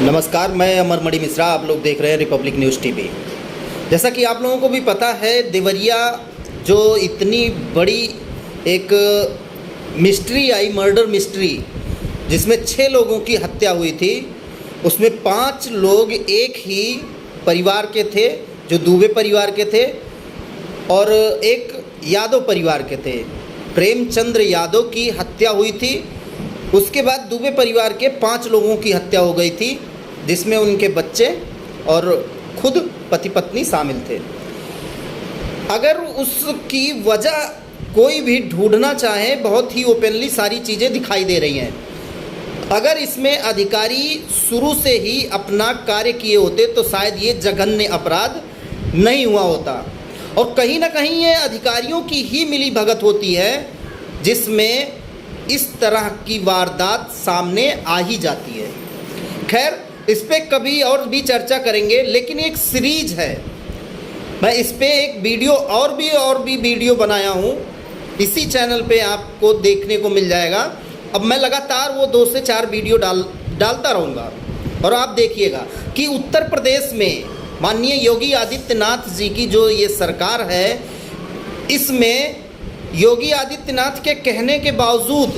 नमस्कार, मैं अमरमणि मिश्रा। आप लोग देख रहे हैं रिपब्लिक न्यूज़ टीवी। जैसा कि आप लोगों को भी पता है, देवरिया जो इतनी बड़ी एक मिस्ट्री आई, मर्डर मिस्ट्री, जिसमें 6 लोगों की हत्या हुई थी, उसमें 5 लोग एक ही परिवार के थे, जो दुबे परिवार के थे, और एक यादव परिवार के थे। प्रेमचंद्र यादव की हत्या हुई थी। उसके बाद दुबे परिवार के 5 लोगों की हत्या हो गई थी, जिसमें उनके बच्चे और खुद पति पत्नी शामिल थे। अगर उसकी वजह कोई भी ढूंढना चाहे, बहुत ही ओपनली सारी चीज़ें दिखाई दे रही हैं। अगर इसमें अधिकारी शुरू से ही अपना कार्य किए होते तो शायद ये जघन्य अपराध नहीं हुआ होता। और कहीं ना कहीं ये अधिकारियों की ही मिली भगत होती है, जिसमें इस तरह की वारदात सामने आ ही जाती है। खैर, इस पर कभी और भी चर्चा करेंगे, लेकिन एक सीरीज है। मैं इस पर एक वीडियो और भी वीडियो बनाया हूँ, इसी चैनल पे आपको देखने को मिल जाएगा। अब मैं लगातार वो 2 से 4 वीडियो डालता रहूँगा, और आप देखिएगा कि उत्तर प्रदेश में माननीय योगी आदित्यनाथ जी की जो ये सरकार है, इसमें योगी आदित्यनाथ के कहने के बावजूद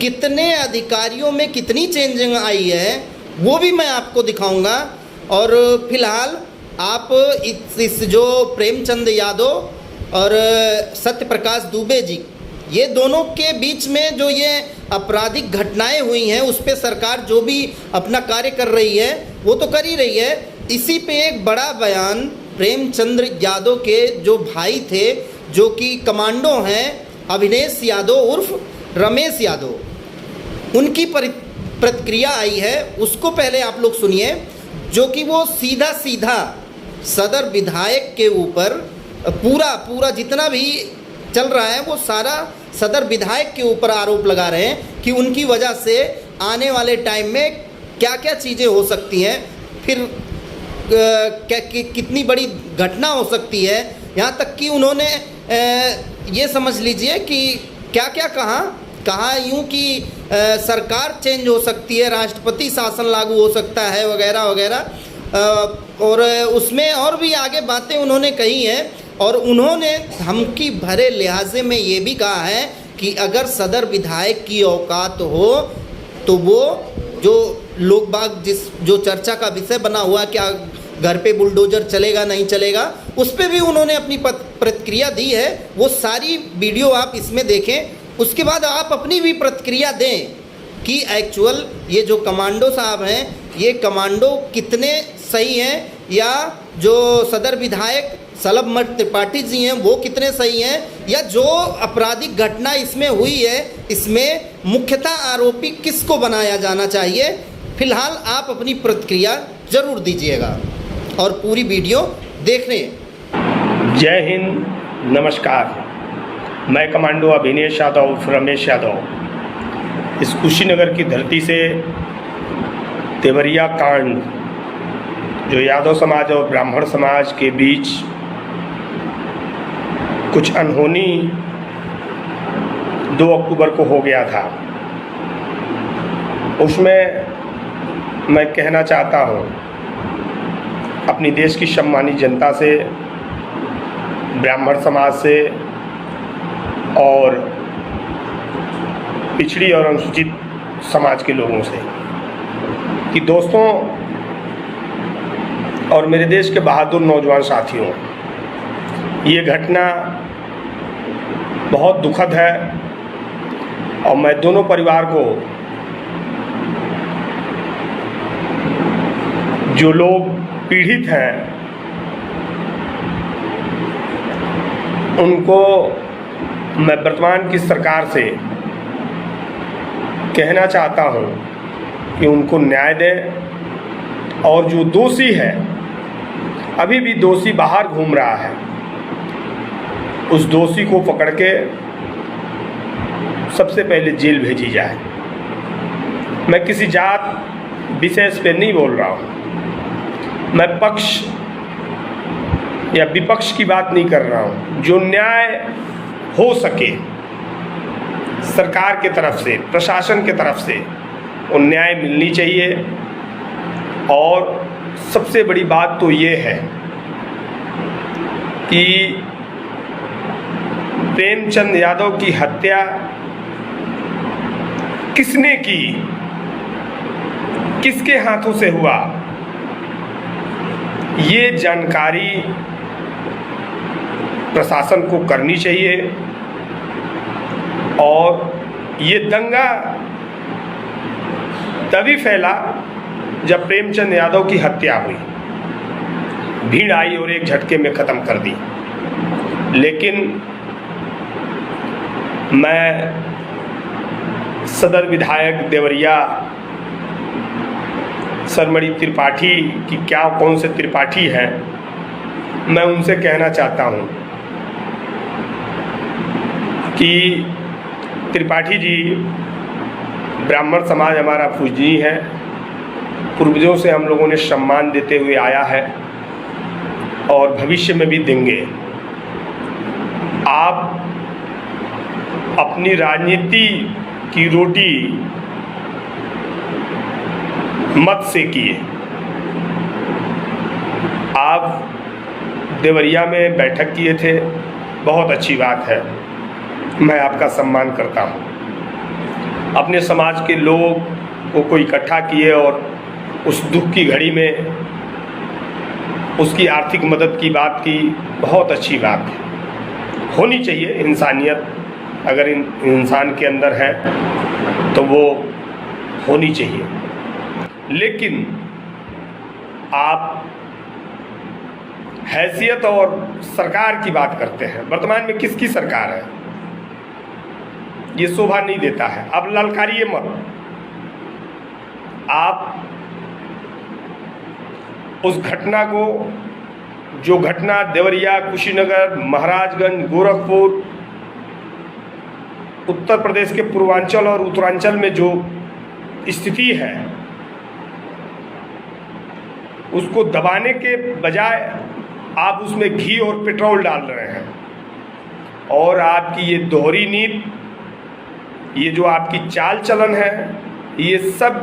कितने अधिकारियों में कितनी चेंजिंग आई है, वो भी मैं आपको दिखाऊंगा। और फिलहाल आप इस जो प्रेमचंद यादव और सत्य प्रकाश दुबे जी, ये दोनों के बीच में जो ये आपराधिक घटनाएं हुई हैं, उस पर सरकार जो भी अपना कार्य कर रही है वो तो कर ही रही है। इसी पे एक बड़ा बयान प्रेमचंद्र यादव के जो भाई थे, जो कि कमांडो हैं, अभिनेश यादव उर्फ रमेश यादव, उनकी प्रतिक्रिया आई है। उसको पहले आप लोग सुनिए, जो कि वो सीधा सदर विधायक के ऊपर पूरा जितना भी चल रहा है, वो सारा सदर विधायक के ऊपर आरोप लगा रहे हैं कि उनकी वजह से आने वाले टाइम में क्या क्या चीज़ें हो सकती हैं, फिर कितनी बड़ी घटना हो सकती है। यहाँ तक कि उन्होंने ये समझ लीजिए कि क्या क्या कहा यूँ कि सरकार चेंज हो सकती है, राष्ट्रपति शासन लागू हो सकता है, वगैरह वगैरह। और उसमें और भी आगे बातें उन्होंने कही हैं। और उन्होंने धमकी भरे लिहाजे में ये भी कहा है कि अगर सदर विधायक की औकात हो तो वो जो लोग बाग जो चर्चा का विषय बना हुआ, क्या घर पे बुलडोजर चलेगा नहीं चलेगा, उस पर भी उन्होंने अपनी प्रतिक्रिया दी है। वो सारी वीडियो आप इसमें देखें, उसके बाद आप अपनी भी प्रतिक्रिया दें कि एक्चुअल ये जो कमांडो साहब हैं, ये कमांडो कितने सही हैं, या जो सदर विधायक सलभ त्रिपाठी जी हैं वो कितने सही हैं, या जो आपराधिक घटना इसमें हुई है, इसमें मुख्यतः आरोपी किसको बनाया जाना चाहिए। फिलहाल आप अपनी प्रतिक्रिया ज़रूर दीजिएगा और पूरी वीडियो देख रहे हैं। जय हिंद, नमस्कार। मैं कमांडो अभिनेश यादव उर्फ रमेश यादव इस कुशीनगर की धरती से देवरिया कांड, जो यादव समाज और ब्राह्मण समाज के बीच कुछ अनहोनी 2 अक्टूबर को हो गया था, उसमें मैं कहना चाहता हूँ अपनी देश की सम्मानित जनता से, ब्राह्मण समाज से और पिछड़ी और अनुसूचित समाज के लोगों से कि दोस्तों और मेरे देश के बहादुर नौजवान साथियों, ये घटना बहुत दुखद है। और मैं दोनों परिवार को, जो लोग पीड़ित हैं, उनको मैं वर्तमान की सरकार से कहना चाहता हूं कि उनको न्याय दें। और जो दोषी है, अभी भी दोषी बाहर घूम रहा है, उस दोषी को पकड़ के सबसे पहले जेल भेजी जाए। मैं किसी जात विशेष पे नहीं बोल रहा हूँ, मैं पक्ष या विपक्ष की बात नहीं कर रहा हूँ। जो न्याय हो सके सरकार के तरफ से, प्रशासन के तरफ से, वो न्याय मिलनी चाहिए। और सबसे बड़ी बात तो ये है कि प्रेमचंद यादव की हत्या किसने की, किसके हाथों से हुआ, ये जानकारी प्रशासन को करनी चाहिए। और ये दंगा तभी फैला जब प्रेमचंद यादव की हत्या हुई, भीड़ आई और एक झटके में ख़त्म कर दी। लेकिन मैं सदर विधायक देवरिया सरमड़ी त्रिपाठी की क्या कौन से त्रिपाठी हैं, मैं उनसे कहना चाहता हूं कि त्रिपाठी जी, ब्राह्मण समाज हमारा पूजनीय है, पूर्वजों से हम लोगों ने सम्मान देते हुए आया है और भविष्य में भी देंगे। आप अपनी राजनीति की रोटी मत सेकिए। आप देवरिया में बैठक किए थे, बहुत अच्छी बात है, मैं आपका सम्मान करता हूँ। अपने समाज के लोग को इकट्ठा किए और उस दुख की घड़ी में उसकी आर्थिक मदद की बात की, बहुत अच्छी बात है, होनी चाहिए। इंसानियत अगर इंसान के अंदर है तो वो होनी चाहिए। लेकिन आप हैसियत और सरकार की बात करते हैं। वर्तमान में किसकी सरकार है, ये शोभा नहीं देता है। अब ललकारिए मत। आप उस घटना को, जो घटना देवरिया, कुशीनगर, महाराजगंज, गोरखपुर, उत्तर प्रदेश के पूर्वांचल और उत्तरांचल में जो स्थिति है, उसको दबाने के बजाय आप उसमें घी और पेट्रोल डाल रहे हैं। और आपकी ये दोहरी नीति, ये जो आपकी चाल चलन है, ये सब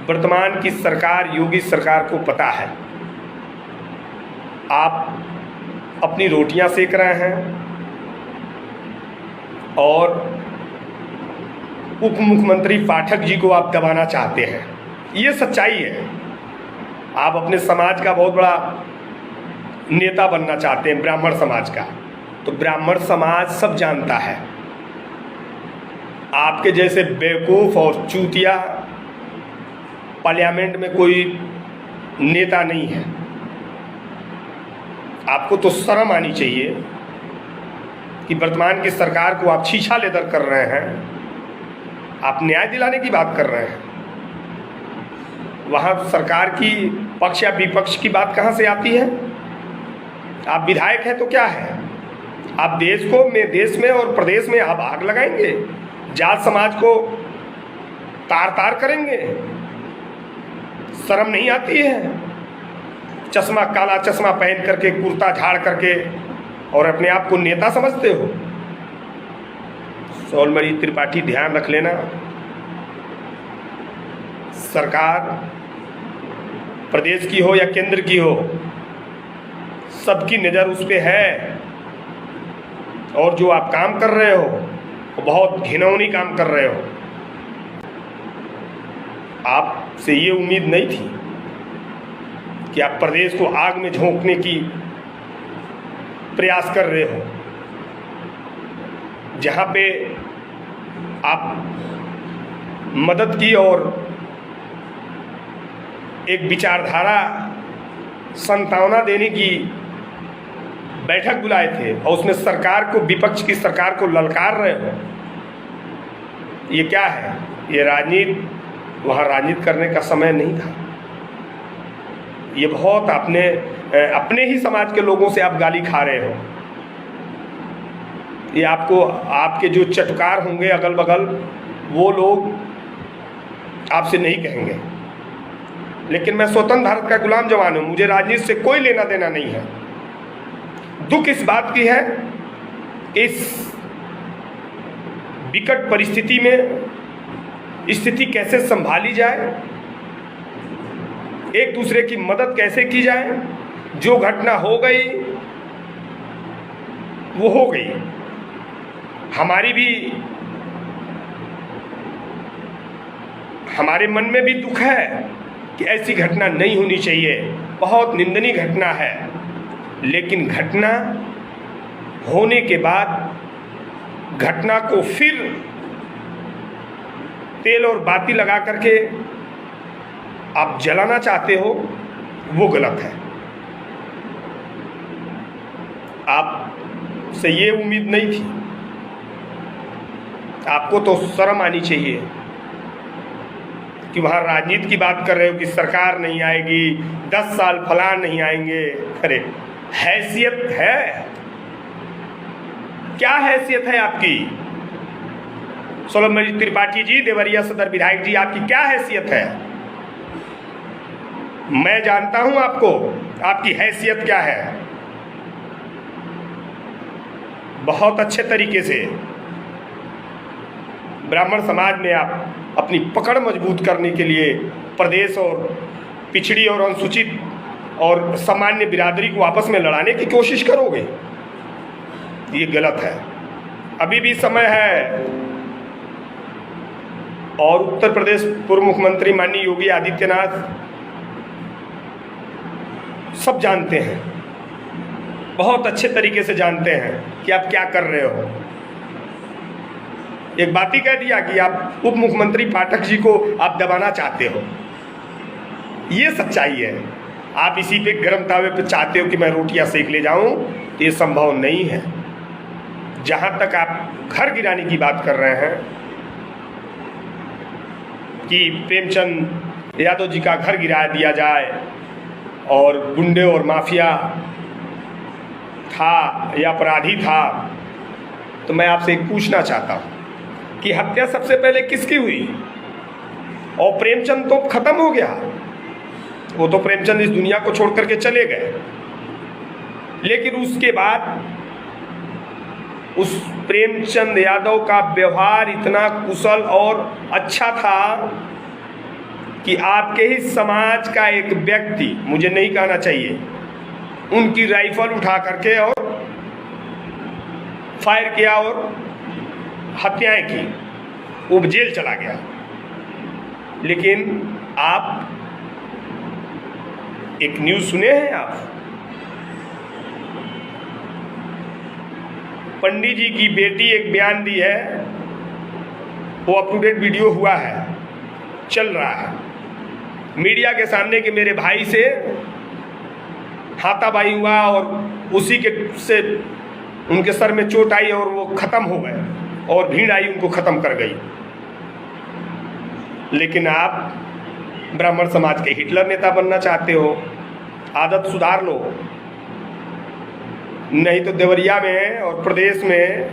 वर्तमान की सरकार, योगी सरकार को पता है। आप अपनी रोटियां सेक रहे हैं और उप मुख्यमंत्री पाठक जी को आप दबाना चाहते हैं। ये सच्चाई है। आप अपने समाज का बहुत बड़ा नेता बनना चाहते हैं, ब्राह्मण समाज का। तो ब्राह्मण समाज सब जानता है। आपके जैसे बेवकूफ़ और चूतिया पार्लियामेंट में कोई नेता नहीं है। आपको तो शर्म आनी चाहिए कि वर्तमान की सरकार को आप छीछा लेकर कर रहे हैं। आप न्याय दिलाने की बात कर रहे हैं। वहाँ सरकार की पक्ष या विपक्ष की बात कहाँ से आती है? आप विधायक हैं तो क्या है? आप देश में और प्रदेश में आप आग लगाएंगे, जाट समाज को तार तार करेंगे। शर्म नहीं आती है? चश्मा, काला चश्मा पहन करके, कुर्ता झाड़ करके, और अपने आप को नेता समझते हो। सोलमणि त्रिपाठी, ध्यान रख लेना, सरकार प्रदेश की हो या केंद्र की हो, सबकी नज़र उस पर है। और जो आप काम कर रहे हो वो बहुत घिनौनी काम कर रहे हो। आपसे ये उम्मीद नहीं थी कि आप प्रदेश को आग में झोंकने की प्रयास कर रहे हो। जहाँ पे आप मदद की और एक विचारधारा संतावना देने की बैठक बुलाए थे और उसमें सरकार को, विपक्ष की सरकार को ललकार रहे हो। ये क्या है? ये राजनीति, वहाँ राजनीति करने का समय नहीं था। ये बहुत अपने ही समाज के लोगों से आप गाली खा रहे हो। ये आपको, आपके जो चटकार होंगे अगल बगल, वो लोग आपसे नहीं कहेंगे। लेकिन मैं स्वतंत्र भारत का गुलाम जवान हूँ, मुझे राजनीति से कोई लेना देना नहीं है। दुख इस बात की है, इस विकट परिस्थिति में स्थिति कैसे संभाली जाए, एक दूसरे की मदद कैसे की जाए। जो घटना हो गई वो हो गई। हमारे मन में भी दुख है कि ऐसी घटना नहीं होनी चाहिए, बहुत निंदनीय घटना है। लेकिन घटना होने के बाद घटना को फिर तेल और बाती लगा करके आप जलाना चाहते हो, वो गलत है। आपसे ये उम्मीद नहीं थी। आपको तो शर्म आनी चाहिए कि वहाँ राजनीति की बात कर रहे हो कि सरकार नहीं आएगी, 10 साल फलान नहीं आएंगे। अरे हैसियत है? क्या हैसियत है आपकी? सोलमजी त्रिपाठी जी, देवरिया सदर विधायक जी, आपकी क्या हैसियत है? मैं जानता हूं आपको, आपकी हैसियत क्या है। बहुत अच्छे तरीके से ब्राह्मण समाज में आप अपनी पकड़ मजबूत करने के लिए प्रदेश और पिछड़ी और अनुसूचित और सामान्य बिरादरी को आपस में लड़ाने की कोशिश करोगे, ये गलत है। अभी भी समय है। और उत्तर प्रदेश पूर्व मुख्यमंत्री माननीय योगी आदित्यनाथ सब जानते हैं, बहुत अच्छे तरीके से जानते हैं कि आप क्या कर रहे हो। एक बात ही कह दिया कि आप उप मुख्यमंत्री पाठक जी को आप दबाना चाहते हो, ये सच्चाई है। आप इसी पे गर्म तावे पे चाहते हो कि मैं रोटियां सेक ले जाऊं, तो ये संभव नहीं है। जहां तक आप घर गिराने की बात कर रहे हैं कि प्रेमचंद यादव जी का घर गिरा दिया जाए और गुंडे और माफिया था या अपराधी था, तो मैं आपसे एक पूछना चाहता हूं कि हत्या सबसे पहले किसकी हुई? और प्रेमचंद तो खत्म हो गया, वो तो प्रेमचंद इस दुनिया को छोड़ करके चले गए। लेकिन उसके बाद उस प्रेमचंद यादव का व्यवहार इतना कुशल और अच्छा था कि आपके ही समाज का एक व्यक्ति, मुझे नहीं कहना चाहिए, उनकी राइफल उठा करके और फायर किया और हत्याएं की, वो जेल चला गया। लेकिन आप एक न्यूज़ सुने हैं आप? पंडित जी की बेटी एक बयान दी है, वो अप टू डेट वीडियो हुआ है, चल रहा है मीडिया के सामने कि मेरे भाई से हाथापाई हुआ और उसी के से उनके सर में चोट आई और वो ख़त्म हो गए और भीड़ आई उनको ख़त्म कर गई। लेकिन आप ब्राह्मण समाज के हिटलर नेता बनना चाहते हो, आदत सुधार लो, नहीं तो देवरिया में और प्रदेश में,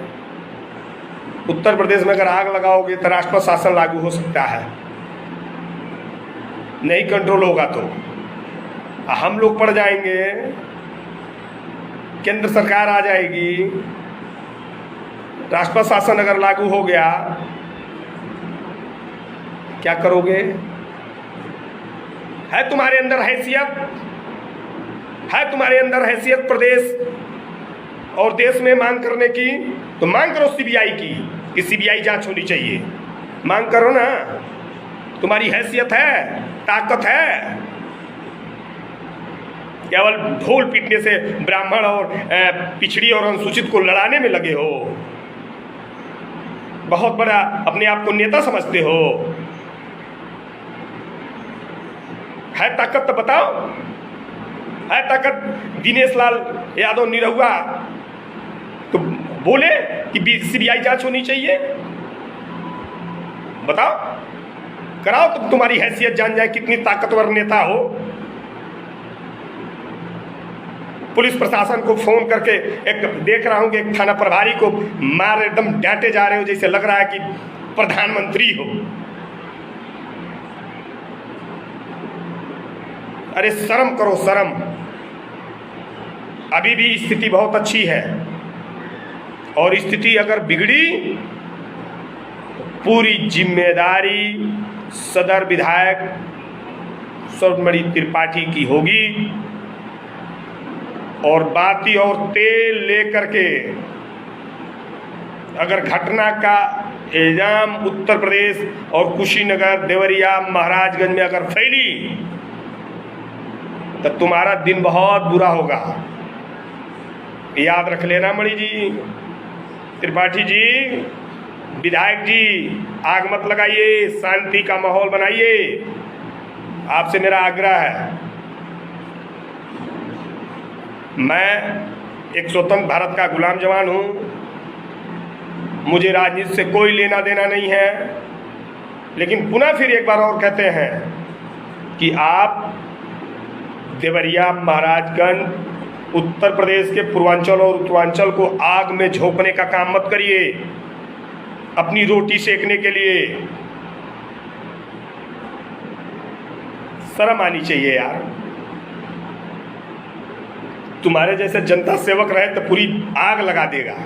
उत्तर प्रदेश में अगर आग लगाओगे तो राष्ट्रपति शासन लागू हो सकता है, नहीं कंट्रोल होगा तो हम लोग पड़ जाएंगे, केंद्र सरकार आ जाएगी, राष्ट्रपति शासन अगर लागू हो गया, क्या करोगे? है तुम्हारे अंदर हैसियत? है तुम्हारे अंदर हैसियत प्रदेश और देश में मांग करने की? तो मांग करो सीबीआई की, कि सीबीआई जांच होनी चाहिए। मांग करो ना, तुम्हारी हैसियत है, ताकत है। केवल ढोल पीटने से ब्राह्मण और पिछड़ी और अनुसूचित को लड़ाने में लगे हो, बहुत बड़ा अपने आप को नेता समझते हो। है ताकत तो बताओ, है ताकत? दिनेश लाल यादव निरहुआ तो बोले कि सीबीआई जांच होनी चाहिए, बताओ, कराओ, तो तुम्हारी हैसियत जान जाए कितनी ताकतवर नेता हो। पुलिस प्रशासन को फोन करके एक देख रहा हूं कि एक थाना प्रभारी को मार एकदम डांटे जा रहे हो, जैसे लग रहा है कि प्रधानमंत्री हो। अरे शर्म करो, शर्म। अभी भी स्थिति बहुत अच्छी है और स्थिति अगर बिगड़ी तो पूरी जिम्मेदारी सदर विधायक स्वर्णमणि त्रिपाठी की होगी। और बाती और तेल लेकर के अगर घटना का इल्जाम उत्तर प्रदेश और कुशीनगर, देवरिया, महाराजगंज में अगर फैली तो तुम्हारा दिन बहुत बुरा होगा। याद रख लेना मणि जी, त्रिपाठी जी, विधायक जी, आग मत लगाइए, शांति का माहौल बनाइए, आपसे मेरा आग्रह है। मैं एक स्वतंत्र भारत का गुलाम जवान हूँ, मुझे राजनीति से कोई लेना देना नहीं है, लेकिन पुनः फिर एक बार और कहते हैं कि आप देवरिया, महाराजगंज, उत्तर प्रदेश के पूर्वांचल और उत्तरांचल को आग में झोंकने का काम मत करिए अपनी रोटी सेकने के लिए। शर्म आनी चाहिए यार। तुम्हारे जैसे जनता सेवक रहे तो पूरी आग लगा देगा।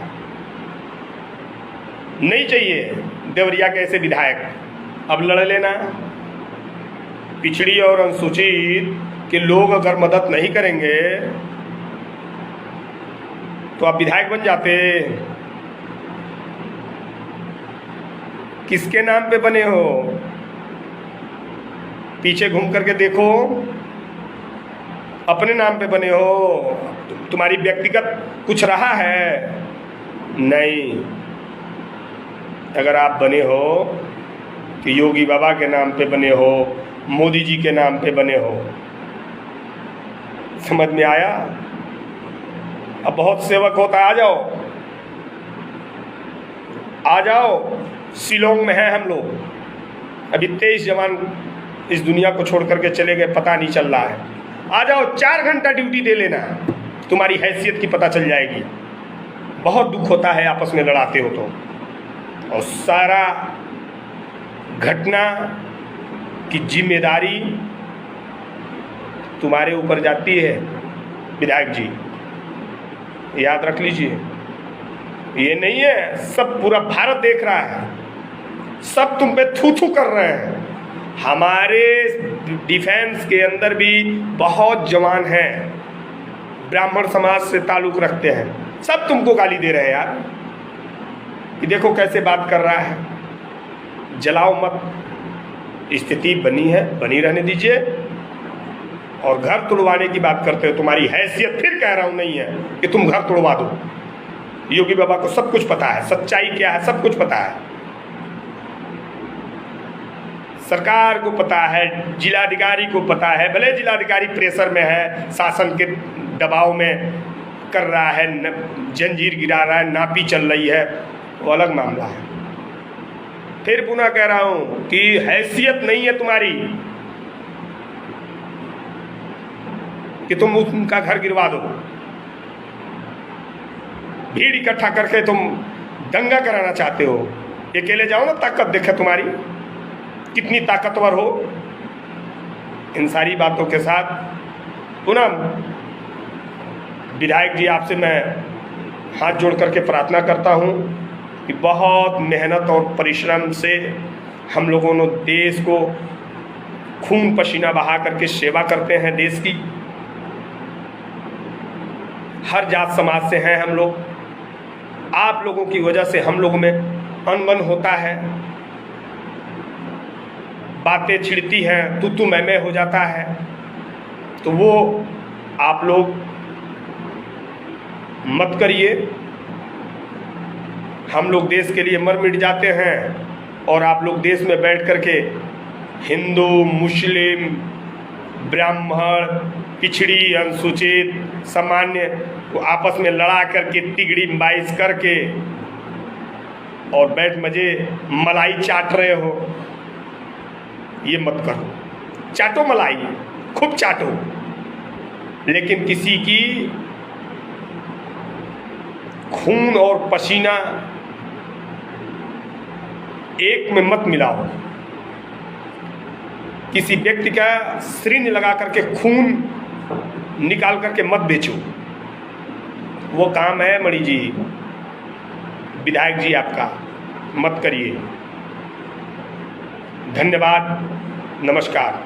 नहीं चाहिए देवरिया के ऐसे विधायक। अब लड़ लेना। पिछड़ी और अनुसूचित के लोग अगर मदद नहीं करेंगे तो आप विधायक बन जाते। किसके नाम पे बने हो? पीछे घूम करके देखो, अपने नाम पे बने हो। तुम्हारी व्यक्तिगत कुछ रहा है? नहीं। अगर आप बने हो कि योगी बाबा के नाम पे बने हो, मोदी जी के नाम पे बने हो, समझ में आया? अब बहुत सेवक होता, आ जाओ, आ जाओ। शिलोंग में है हम लोग, अभी 23 जवान इस दुनिया को छोड़ करके चले गए, पता नहीं चल रहा है। आ जाओ, 4 घंटा ड्यूटी दे लेना, तुम्हारी हैसियत की पता चल जाएगी। बहुत दुख होता है आपस में लड़ाते हो तो, और सारा घटना की जिम्मेदारी तुम्हारे ऊपर जाती है विधायक जी, याद रख लीजिए। ये नहीं है, सब पूरा भारत देख रहा है, सब तुम पे थू थू कर रहे हैं। हमारे डिफेंस के अंदर भी बहुत जवान हैं, ब्राह्मण समाज से ताल्लुक़ रखते हैं, सब तुमको गाली दे रहे हैं यार कि देखो कैसे बात कर रहा है। जलाओ मत, स्थिति बनी है, बनी रहने दीजिए। और घर तुड़वाने की बात करते हो, तुम्हारी हैसियत, फिर कह रहा हूँ, नहीं है कि तुम घर तुड़वा दो। योगी बाबा को सब कुछ पता है, सच्चाई क्या है सब कुछ पता है, सरकार को पता है, जिलाधिकारी को पता है। भले जिलाधिकारी प्रेशर में है, शासन के दबाव में कर रहा है, जंजीर गिरा रहा है, नापी चल रही है, वो अलग मामला है। फिर पुनः कह रहा हूँ कि हैसियत नहीं है तुम्हारी कि तुम उनका घर गिरवा दो। भीड़ इकट्ठा करके तुम दंगा कराना चाहते हो। अकेले जाओ ना, ताकत देखे तुम्हारी कितनी ताकतवर हो। इन सारी बातों के साथ पुनः विधायक जी आपसे मैं हाथ जोड़ करके प्रार्थना करता हूँ कि बहुत मेहनत और परिश्रम से हम लोगों ने देश को खून पसीना बहा करके सेवा करते हैं देश की। हर जात समाज से हैं हम लोग। आप लोगों की वजह से हम लोगों में अनबन होता है, बातें छिड़ती हैं, तू मैं हो जाता है। तो वो आप लोग मत करिए। हम लोग देश के लिए मर मिट जाते हैं और आप लोग देश में बैठ करके हिंदू, मुस्लिम, ब्राह्मण, पिछड़ी, अनुसूचित, सामान्य को आपस में लड़ा करके, तिगड़ी बाइश करके और बैठ मजे मलाई चाट रहे हो। ये मत करो। चाटो मलाई, खूब चाटो, लेकिन किसी की खून और पसीना एक में मत मिलाओ। किसी व्यक्ति का सिरिंज लगा करके खून निकाल करके मत बेचो। वो काम है मणि जी, विधायक जी, आपका मत करिए। धन्यवाद, नमस्कार।